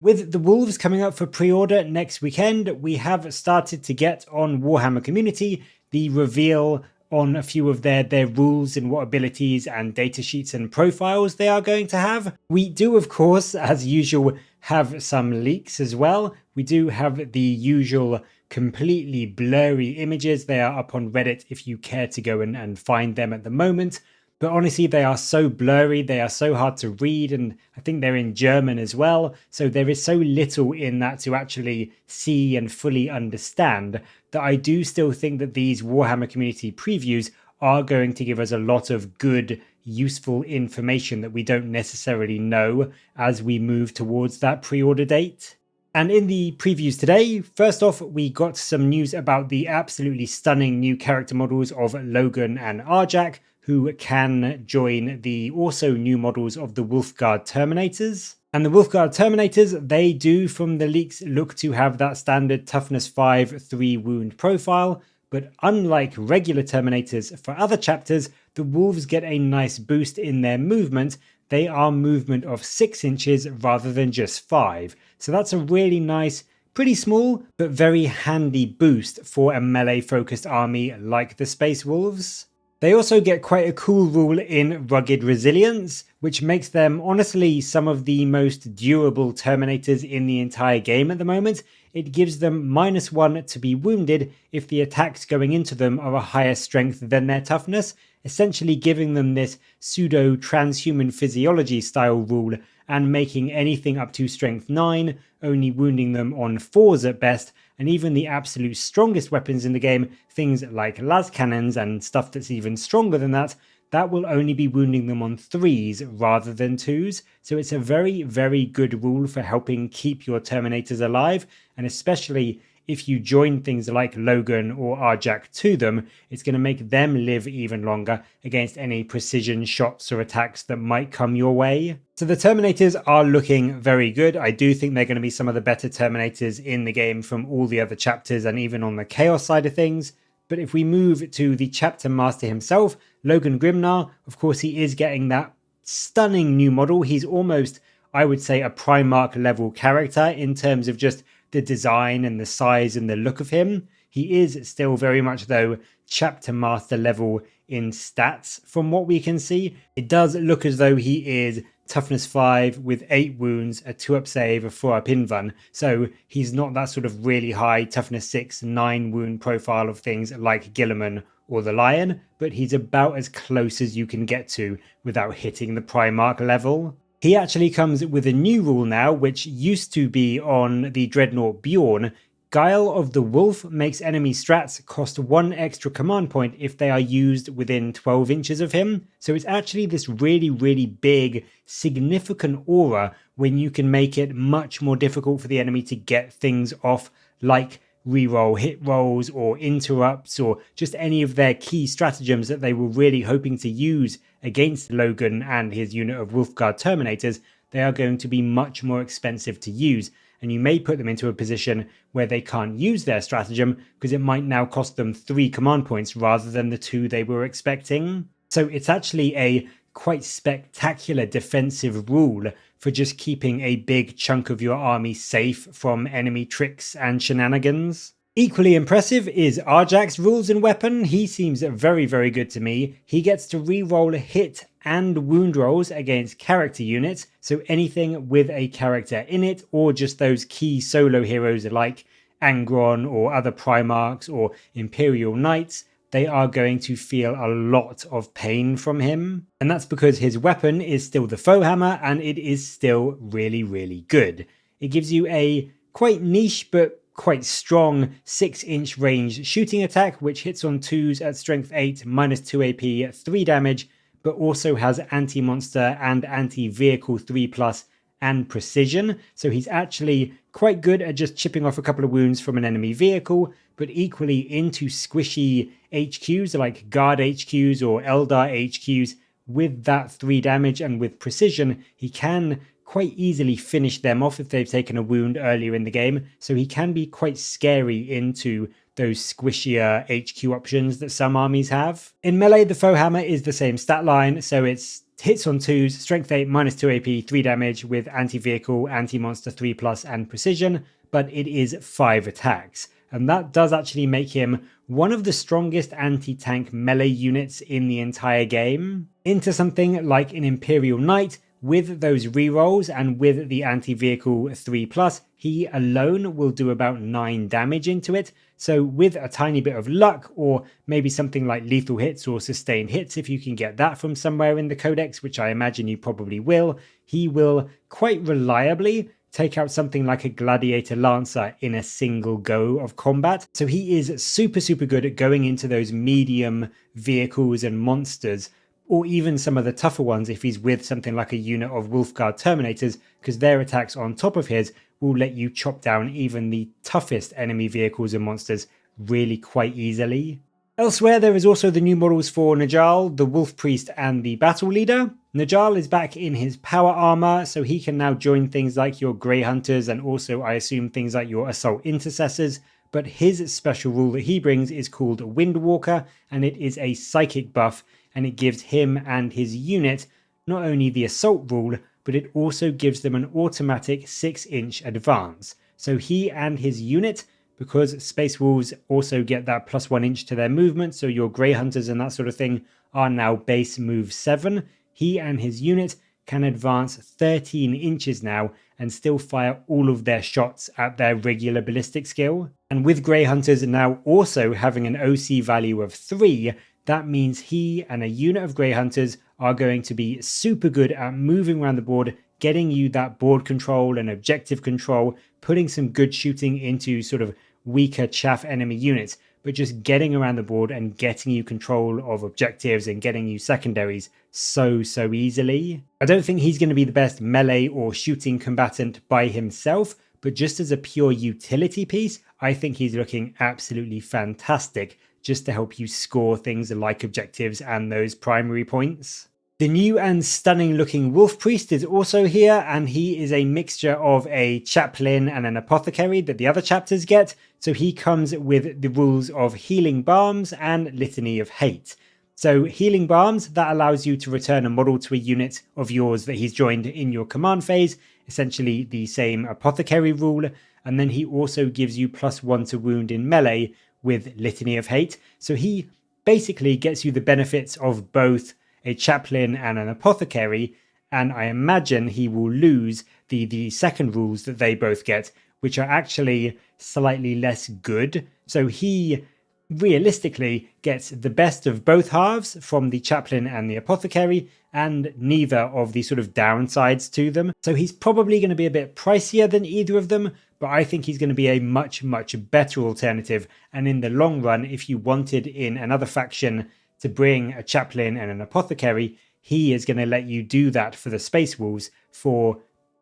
With the Wolves coming up for pre-order next weekend, we have started to get on Warhammer Community the reveal on a few of their rules and what abilities and data sheets and profiles they are going to have. We do, of course, as usual, have some leaks as well. We do have the usual completely blurry images. They are up on Reddit if you care to go and find them at the moment. But honestly, they are so blurry, they are so hard to read, and I think they're in German as well. So there is so little in that to actually see and fully understand that I do still think that these Warhammer Community previews are going to give us a lot of good, useful information that we don't necessarily know as we move towards that pre-order date. And in the previews today, first off, we got some news about the absolutely stunning new character models of Logan and Arjac, who can join the also new models of the Wolfguard Terminators. And the Wolfguard Terminators, they do from the leaks look to have that standard toughness 5 3 wound profile, but unlike regular Terminators for other chapters, the Wolves get a nice boost in their movement. They are movement of 6 inches rather than just 5. So that's a really nice, pretty small, but very handy boost for a melee focused army like the Space Wolves. They also get quite a cool rule in Rugged Resilience, which makes them honestly some of the most durable Terminators in the entire game at the moment. It gives them -1 to be wounded if the attacks going into them are a higher strength than their toughness, essentially giving them this pseudo transhuman physiology style rule and making anything up to strength 9 only wounding them on 4s at best, and even the absolute strongest weapons in the game, things like las cannons and stuff that's even stronger than that, that will only be wounding them on 3s rather than 2s. So it's a very, very good rule for helping keep your Terminators alive, and especially if you join things like Logan or Arjac to them, it's going to make them live even longer against any precision shots or attacks that might come your way. So the Terminators are looking very good. I do think they're going to be some of the better Terminators in the game from all the other chapters and even on the Chaos side of things. But if we move to the chapter master himself, Logan Grimnar, of course he is getting that stunning new model. He's almost, I would say, a Primarch level character in terms of just the design and the size and the look of him. He is still very much, though, chapter master level in stats from what we can see. It does look as though he is toughness 5 with 8 wounds, a 2-up save, a 4-up invuln. So he's not that sort of really high toughness 6, 9 wound profile of things like Guilliman or the Lion, but he's about as close as you can get to without hitting the Primarch level. He actually comes with a new rule now, which used to be on the Dreadnought Bjorn. Guile of the Wolf makes enemy strats cost 1 extra command point if they are used within 12 inches of him. So it's actually this really, really big, significant aura when you can make it much more difficult for the enemy to get things off, like reroll hit rolls or interrupts or just any of their key stratagems that they were really hoping to use against Logan and his unit of Wolfguard Terminators. They are going to be much more expensive to use, and you may put them into a position where they can't use their stratagem because it might now cost them 3 command points rather than the 2 they were expecting. So it's actually a quite spectacular defensive rule for just keeping a big chunk of your army safe from enemy tricks and shenanigans. Equally impressive is Arjac's rules and weapon. He seems very, very good to me. He gets to reroll hit and wound rolls against character units, so anything with a character in it, or just those key solo heroes like Angron or other Primarchs or Imperial Knights, they are going to feel a lot of pain from him. And that's because his weapon is still the foe hammer, and it is still really, really good. It gives you a quite niche but quite strong 6-inch range shooting attack, which hits on 2s at strength 8, -2 AP, 3 damage, but also has anti-monster and anti-vehicle 3+, and precision. So he's actually quite good at just chipping off a couple of wounds from an enemy vehicle, but equally into squishy HQs like guard HQs or Eldar HQs. With that 3 damage and with precision, he can quite easily finish them off if they've taken a wound earlier in the game. So he can be quite scary into those squishier HQ options that some armies have. In melee, the foe hammer is the same stat line, so it's hits on 2s, strength 8, -2 AP, 3 damage with anti-vehicle, anti-monster 3+, and precision, but it is 5 attacks. And that does actually make him one of the strongest anti-tank melee units in the entire game. Into something like an Imperial Knight, with those rerolls and with the anti-vehicle 3+, he alone will do about 9 damage into it. So with a tiny bit of luck, or maybe something like lethal hits or sustained hits, if you can get that from somewhere in the codex, which I imagine you probably will, he will quite reliably take out something like a Gladiator Lancer in a single go of combat. So he is super good at going into those medium vehicles and monsters, or even some of the tougher ones if he's with something like a unit of Wolfguard Terminators, because their attacks on top of his will let you chop down even the toughest enemy vehicles and monsters really quite easily. Elsewhere, there is also the new models for Najal, the Wolf Priest, and the Battle Leader. Najal is back in his power armor, so he can now join things like your Grey Hunters and also, I assume, things like your Assault Intercessors. But his special rule that he brings is called Windwalker, and it is a psychic buff, and it gives him and his unit not only the assault rule, but it also gives them an automatic 6-inch advance. So he and his unit, because Space Wolves also get that +1 inch to their movement, so your Grey Hunters and that sort of thing are now base move 7. He and his unit can advance 13 inches now and still fire all of their shots at their regular ballistic skill. And with Grey Hunters now also having an OC value of 3, that means he and a unit of Grey Hunters are going to be super good at moving around the board, getting you that board control and objective control, putting some good shooting into sort of weaker chaff enemy units, but just getting around the board and getting you control of objectives and getting you secondaries so easily. I don't think he's going to be the best melee or shooting combatant by himself, but just as a pure utility piece, I think he's looking absolutely fantastic just to help you score things like objectives and those primary points. The new and stunning looking Wolf Priest is also here, and he is a mixture of a chaplain and an apothecary that the other chapters get. So he comes with the rules of Healing Balms and Litany of Hate. So Healing Balms, that allows you to return a model to a unit of yours that he's joined in your command phase, essentially the same apothecary rule. And then he also gives you +1 to wound in melee with Litany of Hate. So he basically gets you the benefits of both a chaplain and an apothecary, and I imagine he will lose the second rules that they both get, which are actually slightly less good. So he realistically gets the best of both halves from the chaplain and the apothecary, and neither of the sort of downsides to them. So he's probably going to be a bit pricier than either of them, but I think he's going to be a much better alternative. And in the long run, if you wanted in another faction to bring a chaplain and an apothecary, he is going to let you do that for the Space Wolves for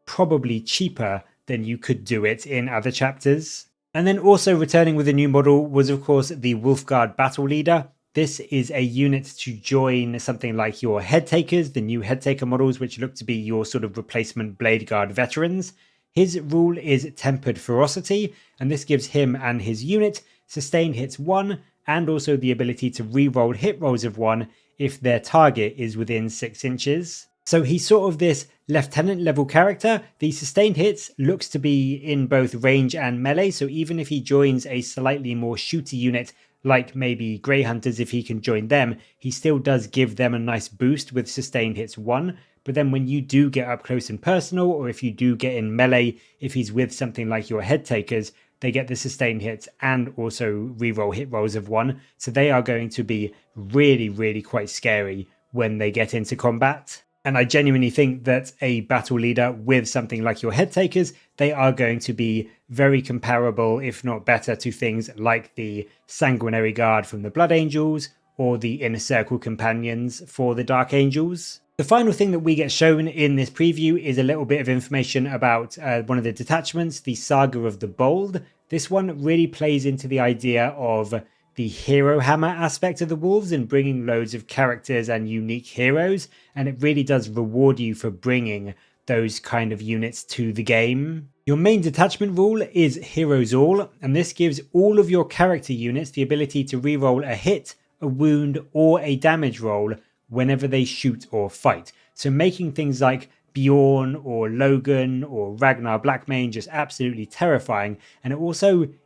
probably cheaper than you could do it in other chapters. And then also returning with a new model was of course the Wolfguard Battle Leader. This is a unit to join something like your Head Takers, the new Head Taker models, which look to be your sort of replacement Blade Guard veterans. His rule is Tempered Ferocity, and this gives him and his unit sustained hits 1, and also the ability to re-roll hit rolls of 1 if their target is within 6 inches. So he's sort of this lieutenant level character. The sustained hits looks to be in both range and melee, so even if he joins a slightly more shooty unit, like maybe Grey Hunters, if he can join them, he still does give them a nice boost with sustained hits 1. But then when you do get up close and personal, or if you do get in melee, if he's with something like your Head Takers, they get the sustained hits and also reroll hit rolls of 1. So they are going to be really quite scary when they get into combat. And I genuinely think that a battle leader with something like your Head Takers, they are going to be very comparable, if not better, to things like the Sanguinary Guard from the Blood Angels or the Inner Circle Companions for the Dark Angels. The final thing that we get shown in this preview is a little bit of information about one of the detachments, the Saga of the Bold. This one really plays into the idea of the hero hammer aspect of the Wolves and bringing loads of characters and unique heroes, and it really does reward you for bringing those kind of units to the game. Your main detachment rule is Heroes All, and this gives all of your character units the ability to reroll a hit, a wound, or a damage roll whenever they shoot or fight. So making things like Bjorn or Logan or Ragnar Blackmane just absolutely terrifying. And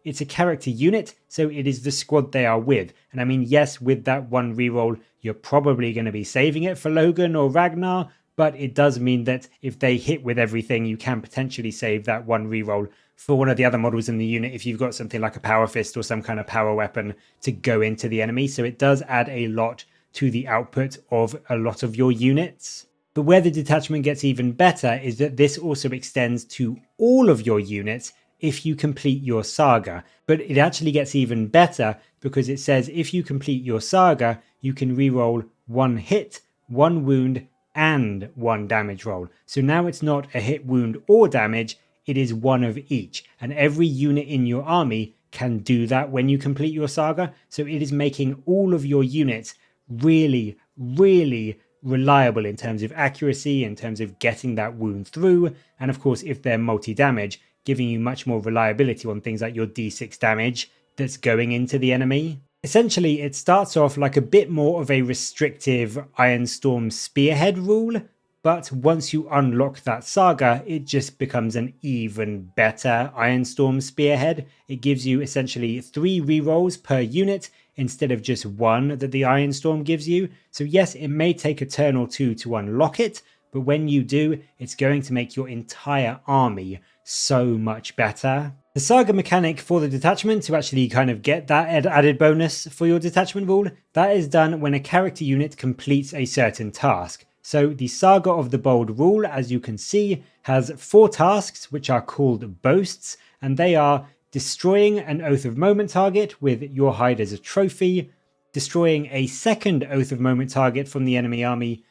it's a character unit, so it is the squad they are with. And I mean, yes, with that one reroll, you're probably going to be saving it for Logan or Ragnar, but it does mean that if they hit with everything, you can potentially save that one reroll for one of the other models in the unit if you've got something like a power fist or some kind of power weapon to go into the enemy. So it does add a lot to the output of a lot of your units. But where the detachment gets even better is that this also extends to all of your units if you complete your saga. But it actually gets even better because it says if you complete your saga, you can reroll 1 hit, 1 wound, and 1 damage roll. So now it's not a hit, wound, or damage, it is one of each. And every unit in your army can do that when you complete your saga. So it is making all of your units really, really reliable in terms of accuracy, in terms of getting that wound through, and of course if they're multi-damage, giving you much more reliability on things like your d6 damage that's going into the enemy. Essentially, it starts off like a bit more of a restrictive Ironstorm Spearhead rule, but once you unlock that saga, it just becomes an even better Ironstorm Spearhead. It gives you essentially 3 rerolls per unit, instead of just 1 that the Ironstorm gives you. So yes, it may take a turn or 2 to unlock it, but when you do, it's going to make your entire army so much better. The saga mechanic for the detachment, to actually kind of get that added bonus for your detachment rule, that is done when a character unit completes a certain task. So the Saga of the Bold rule, as you can see, has 4 tasks which are called boasts, and they are destroying an Oath of Moment target with your hide as a trophy, destroying a second Oath of Moment target from the enemy army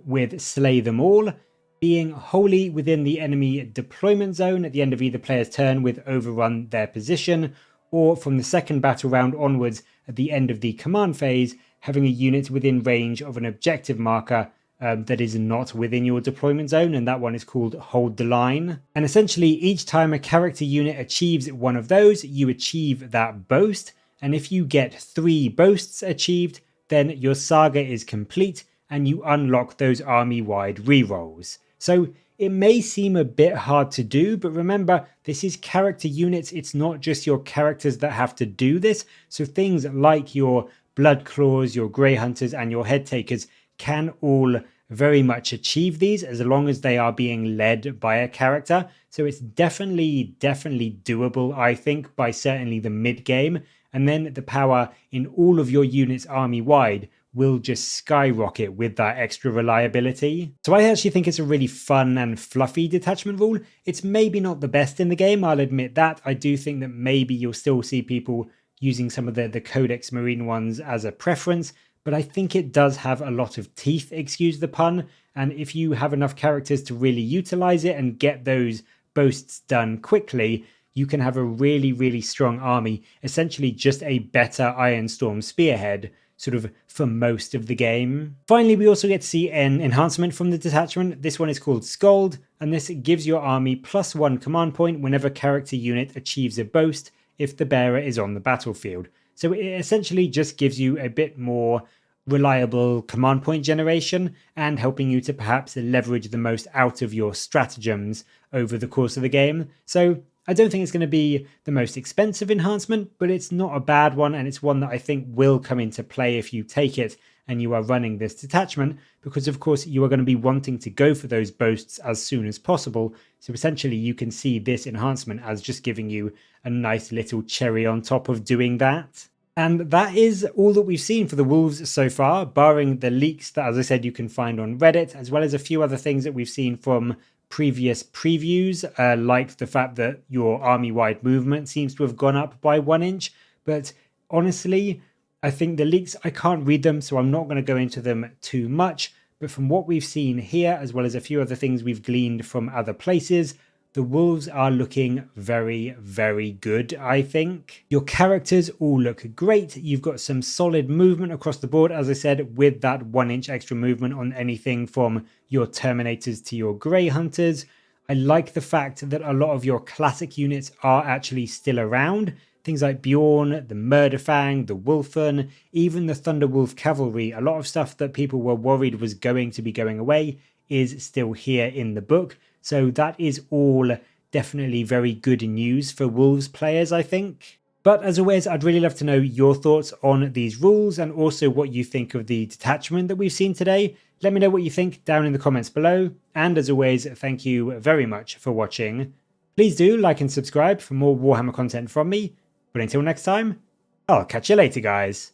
with Slay Them All, being wholly within the enemy deployment zone at the end of either player's turn with Overrun their position, or from the second battle round onwards at the end of the command phase, having a unit within range of an objective marker that is not within your deployment zone, and that one is called Hold the Line. And essentially, each time a character unit achieves one of those, you achieve that boast, and if you get 3 boasts achieved, then your saga is complete, and you unlock those army-wide rerolls. So it may seem a bit hard to do, but remember, this is character units, it's not just your characters that have to do this, so things like your Blood Claws, your Grey Hunters, and your Head Takers can all very much achieve these as long as they are being led by a character. So it's definitely doable, I think, by certainly the mid game, and then the power in all of your units army wide will just skyrocket with that extra reliability. So I actually think it's a really fun and fluffy detachment rule. It's maybe not the best in the game, I'll admit that. I do think that maybe you'll still see people using some of the Codex Marine ones as a preference, but I think it does have a lot of teeth, excuse the pun, and if you have enough characters to really utilize it and get those boasts done quickly, you can have a really strong army, essentially just a better Ironstorm Spearhead, sort of for most of the game. Finally, we also get to see an enhancement from the detachment. This one is called Scold, and this gives your army +1 command point whenever character unit achieves a boast if the bearer is on the battlefield. So it essentially just gives you a bit more reliable command point generation and helping you to perhaps leverage the most out of your stratagems over the course of the game. So I don't think it's going to be the most expensive enhancement, but it's not a bad one, and it's one that I think will come into play if you take it and you are running this detachment, because of course you are going to be wanting to go for those boasts as soon as possible. So essentially you can see this enhancement as just giving you a nice little cherry on top of doing that. And that is all that we've seen for the Wolves so far, barring the leaks that, as I said, you can find on Reddit, as well as a few other things that we've seen from previous previews, like the fact that your army-wide movement seems to have gone up by 1 inch. But honestly, I think the leaks, I can't read them, so I'm not going to go into them too much. But from what we've seen here, as well as a few other things we've gleaned from other places, the Wolves are looking very good, I think. Your characters all look great. You've got some solid movement across the board, as I said, with that 1 inch extra movement on anything from your Terminators to your Grey Hunters. I like the fact that a lot of your classic units are actually still around. Things like Bjorn, the Murderfang, the Wolfen, even the Thunderwolf Cavalry, a lot of stuff that people were worried was going to be going away is still here in the book. So that is all definitely very good news for Wolves players, I think. But as always, I'd really love to know your thoughts on these rules and also what you think of the detachment that we've seen today. Let me know what you think down in the comments below. And as always, thank you very much for watching. Please do like and subscribe for more Warhammer content from me. But until next time, I'll catch you later, guys.